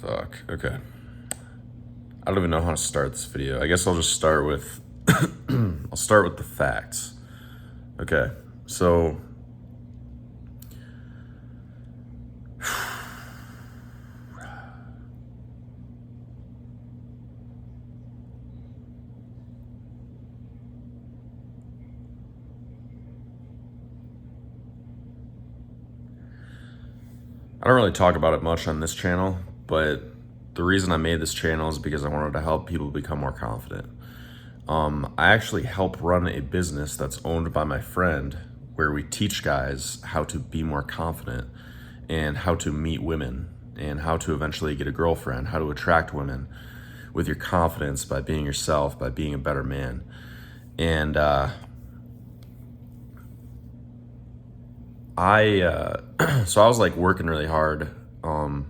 Fuck. Okay. I don't even know how to start this video. I guess I'll just start with I'll start with the facts. Okay. So I don't really talk about it much on this channel, but the reason I made this channel is because I wanted to help people become more confident. I actually help run a business that's owned by my friend where we teach guys how to be more confident and how to meet women and how to eventually get a girlfriend, how to attract women with your confidence by being yourself, by being a better man. And so I was like working really hard, or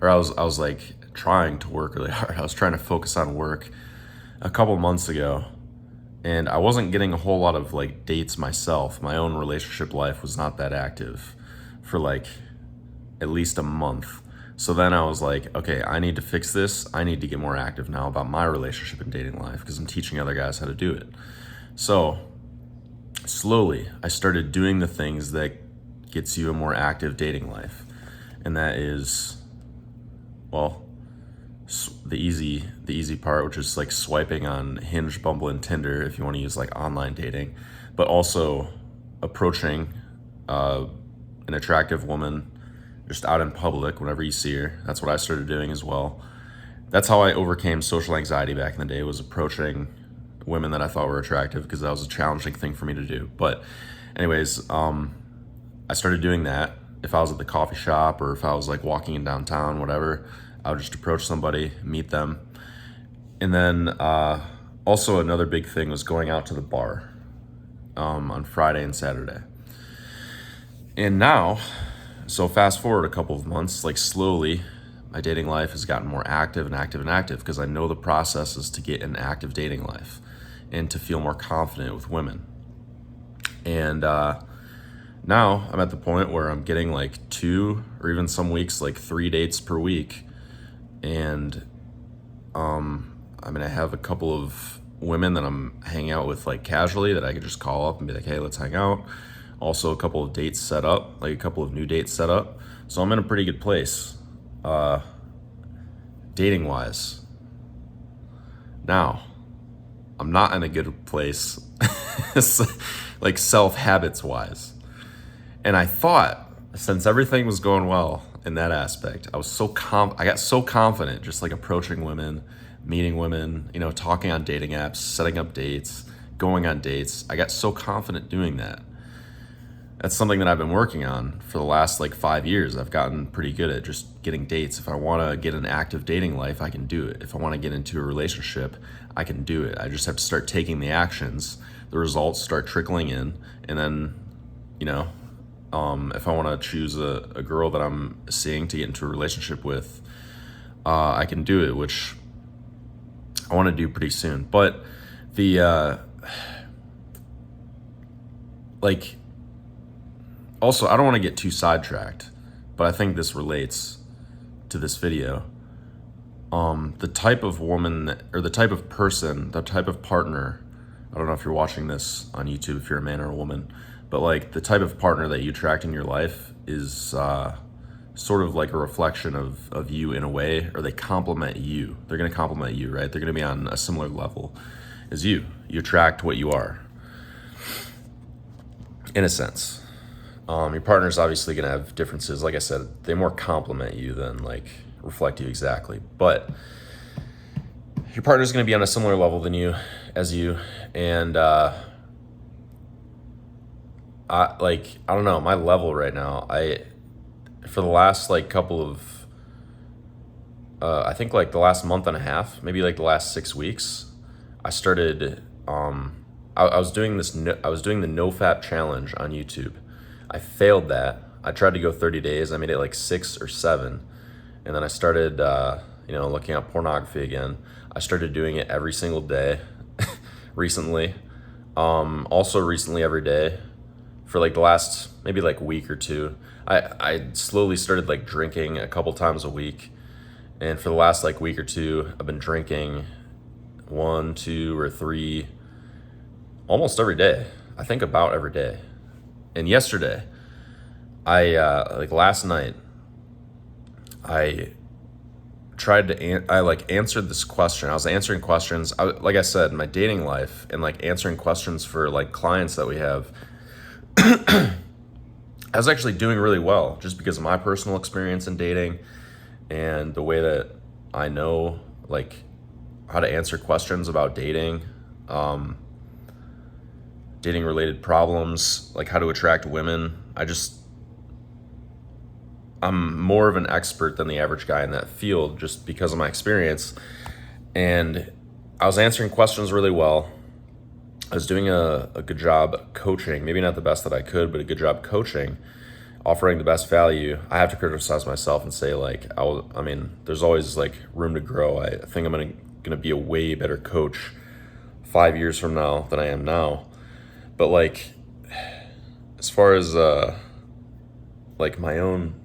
I was like trying to work really hard. I was trying to focus on work a couple months ago, and I wasn't getting a whole lot of like dates myself. My own relationship life was not that active for like at least a month. So then I was like, okay, I need to fix this. I need to get more active now about my relationship and dating life because I'm teaching other guys how to do it. So slowly I started doing the things that gets you a more active dating life. And that is, well, the easy part, which is like swiping on Hinge, Bumble, and Tinder if you want to use like online dating, but also approaching an attractive woman just out in public whenever you see her. That's what I started doing as well. That's how I overcame social anxiety back in the day, was approaching women that I thought were attractive, because that was a challenging thing for me to do. But anyways, I started doing that. If I was at the coffee shop or if I was like walking in downtown, whatever, I would just approach somebody, meet them. And then also another big thing was going out to the bar on Friday and Saturday. And now, so fast forward a couple of months, like slowly, my dating life has gotten more active and active and active because I know the processes to get an active dating life and to feel more confident with women. And now I'm at the point where I'm getting like 2 or even some weeks like 3 dates per week. And I have a couple of women that I'm hanging out with like casually that I could just call up and be like, hey, let's hang out. Also a couple of dates set up, like a couple of new dates set up. So I'm in a pretty good place, dating wise. Now, I'm not in a good place, like self-habits wise. And I thought, since everything was going well in that aspect, I got so confident just like approaching women, meeting women, talking on dating apps, setting up dates, going on dates. I got so confident doing that. That's something that I've been working on for the last like 5 years. I've gotten pretty good at just getting dates. If I want to get an active dating life, I can do it. If I want to get into a relationship, I can do it. I just have to start taking the actions. The results start trickling in. And then, if I want to choose a girl that I'm seeing to get into a relationship with, I can do it, which I want to do pretty soon. But also, I don't want to get too sidetracked, but I think this relates to this video. The type of woman, or the type of person, the type of partner, I don't know if you're watching this on YouTube, if you're a man or a woman, but like the type of partner that you attract in your life is sort of like a reflection of you in a way, or they complement you. They're going to complement you, right? They're going to be on a similar level as you. You attract what you are, in a sense. Your partner's obviously going to have differences. Like I said, they more complement you than like reflect you exactly. But your partner's going to be on a similar level as you. And I don't know, my level right now, for the last like couple of, I think like the last month and a half, maybe like the last 6 weeks, I started, I was doing the Nofap challenge on YouTube. I failed that. I tried to go 30 days. I made it like 6 or 7. And then I started, looking at pornography again. I started doing it every single day recently. Also recently every day for like the last maybe like week or 2. I slowly started like drinking a couple times a week. And for the last like week or two, I've been drinking 1, 2, or 3 almost every day. I think about every day. And yesterday, like last night, I I like answered this question. I was answering questions. Like I said, my dating life and like answering questions for like clients that we have, I was actually doing really well just because of my personal experience in dating and the way that I know like how to answer questions about dating, dating related problems, like how to attract women. I'm more of an expert than the average guy in that field just because of my experience. And I was answering questions really well. I was doing a good job coaching, maybe not the best that I could, but a good job coaching, offering the best value. I have to criticize myself and say like, I mean, there's always like room to grow. I think I'm gonna be a way better coach 5 years from now than I am now. But like, as far as like my own,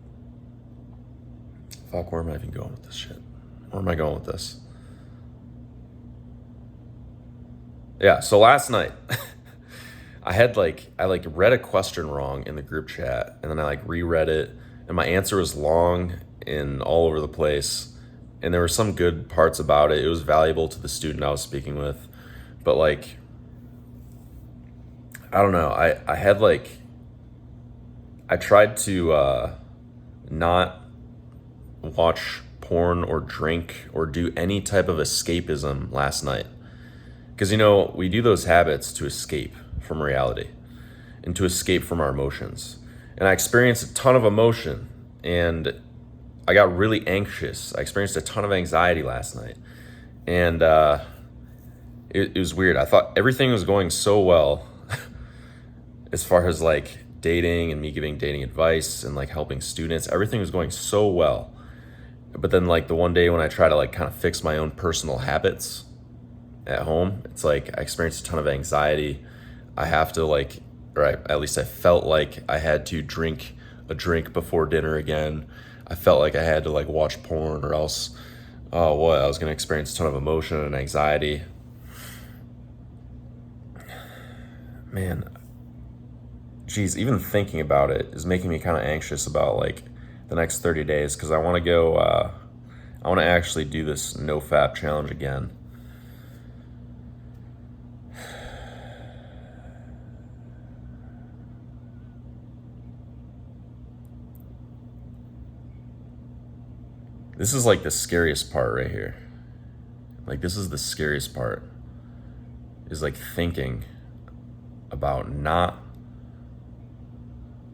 fuck, where am I even going with this shit? Where am I going with this? Yeah, so last night I read a question wrong in the group chat, and then I like reread it, and my answer was long and all over the place. And there were some good parts about it. It was valuable to the student I was speaking with. But like, I don't know. I tried to not watch porn or drink or do any type of escapism last night. Because, we do those habits to escape from reality and to escape from our emotions. And I experienced a ton of emotion and I got really anxious. I experienced a ton of anxiety last night. And it was weird. I thought everything was going so well as far as like dating and me giving dating advice and like helping students. Everything was going so well. But then like the one day when I try to like kind of fix my own personal habits at home, it's like I experienced a ton of anxiety. I have to like, at least I felt like I had to drink a drink before dinner again. I felt like I had to like watch porn or else, I was going to experience a ton of emotion and anxiety. Man, geez, even thinking about it is making me kind of anxious about like the next 30 days because I want to go, I want to actually do this Nofap challenge again. This is like the scariest part right here. Like this is the scariest part, is like thinking about not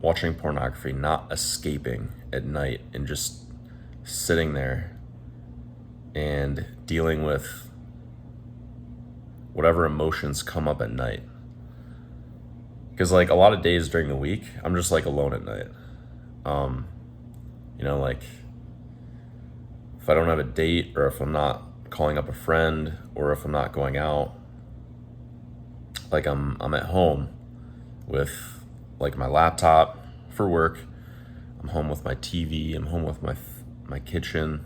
watching pornography, not escaping at night and just sitting there and dealing with whatever emotions come up at night. Because like a lot of days during the week, I'm just like alone at night. Like if I don't have a date or if I'm not calling up a friend or if I'm not going out, like I'm at home with like my laptop for work. I'm home with my TV. I'm home with my kitchen.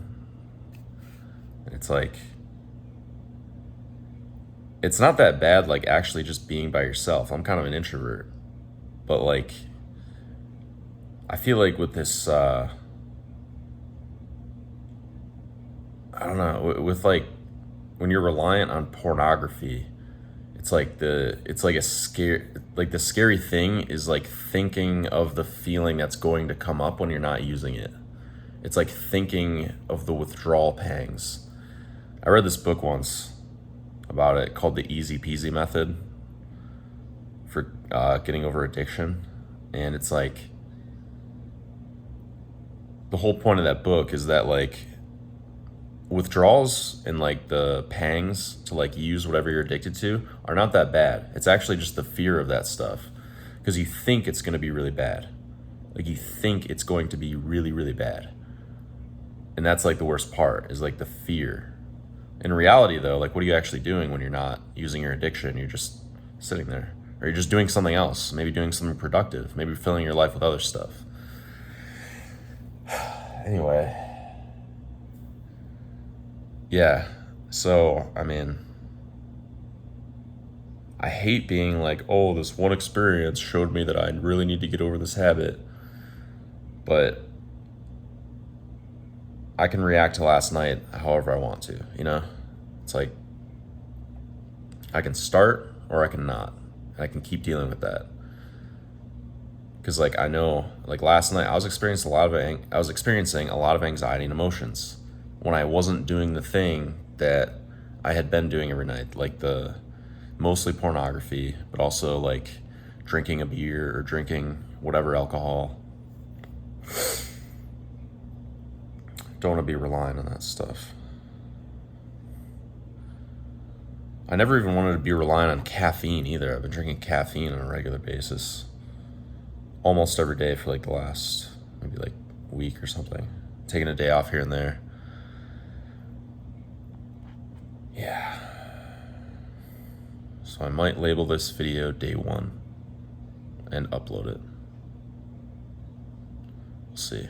And it's like, it's not that bad, like actually just being by yourself. I'm kind of an introvert, but like, I feel like with this, I don't know, with like, when you're reliant on pornography, it's like the scary thing is like thinking of the feeling that's going to come up when you're not using it. It's like thinking of the withdrawal pangs. I read this book once about it called the Easy Peasy Method for getting over addiction. And it's like, the whole point of that book is that like withdrawals and like the pangs to like use whatever you're addicted to are not that bad. It's actually just the fear of that stuff because you think it's going to be really bad. Like you think it's going to be really, really bad. And that's like the worst part is like the fear. In reality though, like what are you actually doing when you're not using your addiction? You're just sitting there or you're just doing something else, maybe doing something productive, maybe filling your life with other stuff. Anyway, Yeah. So, I mean, I hate being like, oh, this one experience showed me that I really need to get over this habit. But I can react to last night however I want to, you know? It's like, I can start or I can not. And I can keep dealing with that. Because like I know, like last night I was experiencing a lot of anxiety and emotions when I wasn't doing the thing that I had been doing every night, like the mostly pornography, but also like drinking a beer or drinking whatever alcohol. Don't want to be relying on that stuff. I never even wanted to be relying on caffeine either. I've been drinking caffeine on a regular basis almost every day for like the last maybe like week or something. Taking a day off here and there. Yeah. So I might label this video day 1 and upload it. We'll see.